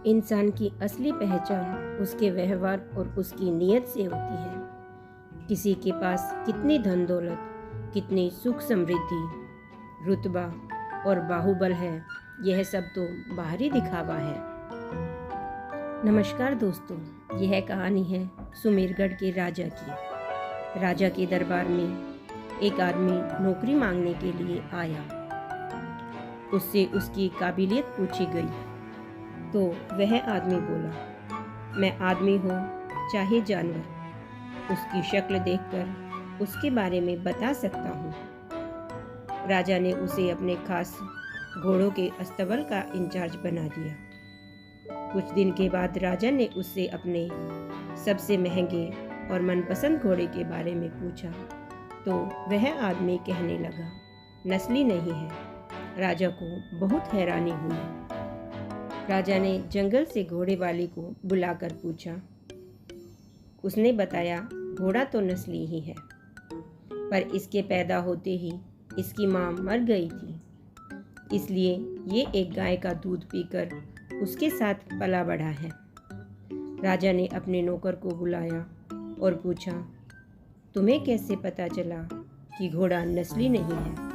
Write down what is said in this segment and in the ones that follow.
इंसान की असली पहचान उसके व्यवहार और उसकी नीयत से होती है। किसी के पास कितनी धन दौलत, कितनी सुख समृद्धि, रुतबा और बाहुबल है, यह सब तो बाहरी दिखावा है। नमस्कार दोस्तों, यह कहानी है सुमेरगढ़ के राजा की। राजा के दरबार में एक आदमी नौकरी मांगने के लिए आया। उससे उसकी काबिलियत पूछी गई तो वह आदमी बोला, मैं आदमी हूँ चाहे जानवर, उसकी शक्ल देखकर उसके बारे में बता सकता हूँ। राजा ने उसे अपने खास घोड़ों के अस्तबल का इंचार्ज बना दिया। कुछ दिन के बाद राजा ने उससे अपने सबसे महंगे और मनपसंद घोड़े के बारे में पूछा तो वह आदमी कहने लगा, नस्ली नहीं है। राजा को बहुत हैरानी हुई। राजा ने जंगल से घोड़े वाले को बुलाकर पूछा। उसने बताया, घोड़ा तो नस्ली ही है, पर इसके पैदा होते ही इसकी माँ मर गई थी, इसलिए ये एक गाय का दूध पीकर उसके साथ पला बढ़ा है। राजा ने अपने नौकर को बुलाया और पूछा, तुम्हें कैसे पता चला कि घोड़ा नस्ली नहीं है?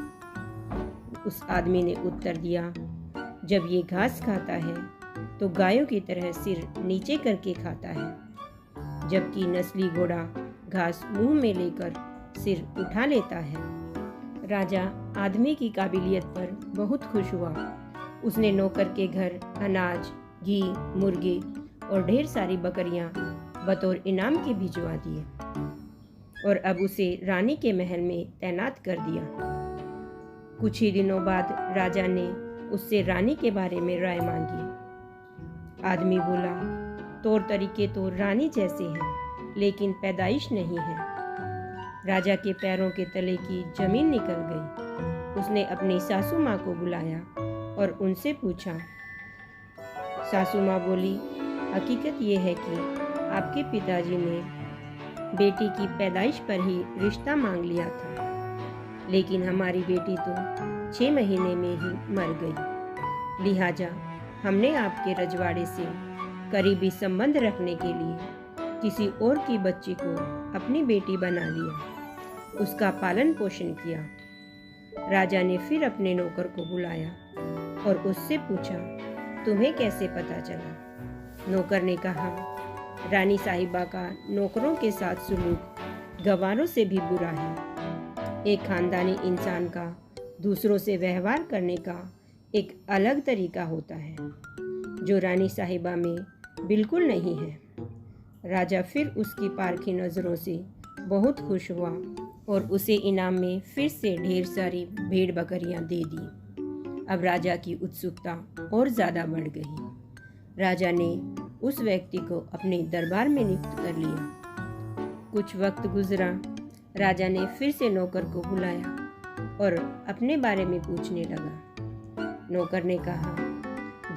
उस आदमी ने उत्तर दिया, जब ये घास खाता है तो गायों की तरह सिर नीचे करके खाता है, जबकि नस्ली घोड़ा घास मुंह में लेकर सिर उठा लेता है। राजा आदमी की काबिलियत पर बहुत खुश हुआ। उसने नौकर के घर अनाज, घी, मुर्गे और ढेर सारी बकरियां बतौर इनाम के भिजवा दिए और अब उसे रानी के महल में तैनात कर दिया। कुछ ही दिनों बाद राजा ने उससे रानी के बारे में राय मांगी। आदमी बोला, तौर तरीके तो रानी जैसे हैं, लेकिन पैदाइश नहीं है। राजा के पैरों के तले की जमीन निकल गई। उसने अपनी सासू माँ को बुलाया और उनसे पूछा। सासू माँ बोली, हकीकत ये है कि आपके पिताजी ने बेटी की पैदाइश पर ही रिश्ता मांग लिया था, लेकिन हमारी बेटी तो 6 महीने में ही मर गई। लिहाजा हमने आपके रजवाड़े से करीबी संबंध रखने के लिए किसी और की बच्ची को अपनी बेटी बना लिया, उसका पालन पोषण किया। राजा ने फिर अपने नौकर को बुलाया और उससे पूछा, तुम्हें कैसे पता चला? नौकर ने कहा, रानी साहिबा का नौकरों के साथ सुलूक गवारों से भी बुरा है। एक खानदानी इंसान का दूसरों से व्यवहार करने का एक अलग तरीका होता है, जो रानी साहिबा में बिल्कुल नहीं है। राजा फिर उसकी पारखी नज़रों से बहुत खुश हुआ और उसे इनाम में फिर से ढेर सारी भेड़ बकरियां दे दी। अब राजा की उत्सुकता और ज़्यादा बढ़ गई। राजा ने उस व्यक्ति को अपने दरबार में नियुक्त कर लिया। कुछ वक्त गुजरा। राजा ने फिर से नौकर को बुलाया और अपने बारे में पूछने लगा। नौकर ने कहा,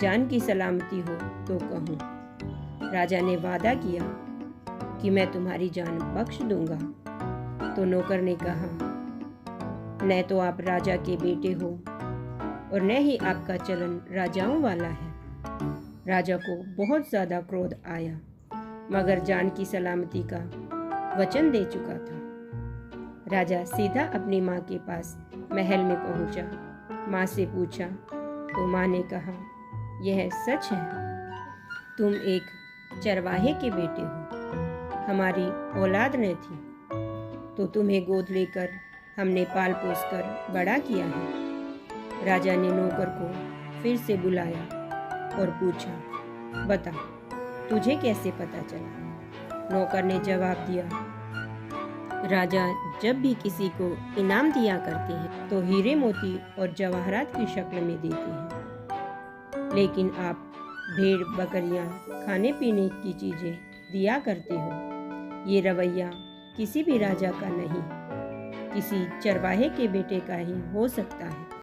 जान की सलामती हो तो कहूँ। राजा ने वादा किया कि मैं तुम्हारी जान बख्श दूंगा। तो नौकर ने कहा, न तो आप राजा के बेटे हो और न ही आपका चलन राजाओं वाला है। राजा को बहुत ज़्यादा क्रोध आया, मगर जान की सलामती का वचन दे चुका था। राजा सीधा अपनी माँ के पास महल में पहुँचा। माँ से पूछा तो माँ ने कहा, यह सच है, तुम एक चरवाहे के बेटे हो। हमारी औलाद न थी तो तुम्हें गोद लेकर हमने पाल पोस कर बड़ा किया है। राजा ने नौकर को फिर से बुलाया और पूछा, बता, तुझे कैसे पता चला? नौकर ने जवाब दिया, राजा जब भी किसी को इनाम दिया करते हैं तो हीरे मोती और जवाहरात की शक्ल में देते हैं, लेकिन आप भेड़ बकरियां, खाने पीने की चीज़ें दिया करते हो। ये रवैया किसी भी राजा का नहीं, किसी चरवाहे के बेटे का ही हो सकता है।